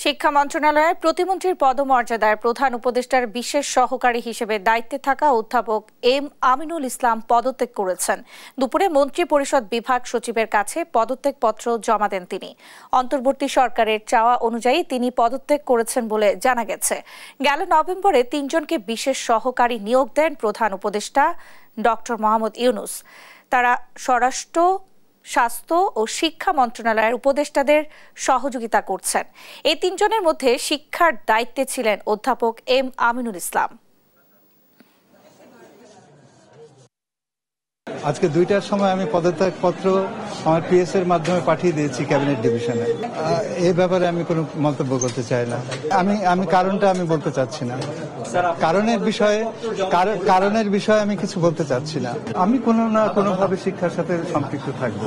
শিক্ষা মন্ত্রণালয়ের প্রতিমন্ত্রীর পদমর্যাদার প্রধান উপদেষ্টার বিশেষ সহকারী হিসেবে দায়িত্বে থাকা অধ্যাপক এম আমিনুল ইসলাম পদত্যাগ করেছেন। দুপুরে মন্ত্রী পরিষদ বিভাগ সচিবের কাছে পদত্যাগপত্র জমা দেন তিনি। অন্তর্বর্তী সরকারের চাওয়া অনুযায়ী তিনি পদত্যাগ করেছেন বলে জানা গেছে। গেল নভেম্বরে ৩ জনকে বিশেষ সহকারী নিয়োগ দেন প্রধান উপদেষ্টা ডক্টর মোহাম্মদ ইউনূস। তারা স্বরাষ্ট্র, স্বাস্থ্য ও শিক্ষা মন্ত্রণালয়ের উপদেষ্টাদের সহযোগিতা করছেন। এই ৩ জনের মধ্যে শিক্ষার দায়িত্বে ছিলেন অধ্যাপক এম আমিনুল ইসলাম। আজকে ২টার সময় আমি পদত্যাগপত্র আমার পিএস এর মাধ্যমে পাঠিয়ে দিয়েছি ক্যাবিনেট ডিভিশনে। এই ব্যাপারে আমি কোনো মন্তব্য করতে চাই না। আমি কারণটা আমি বলতে চাচ্ছি না। কারণের বিষয়ে আমি কিছু বলতে চাচ্ছি না। আমি কোনো না কোনোভাবে শিক্ষার সাথে সম্পৃক্ত থাকবো।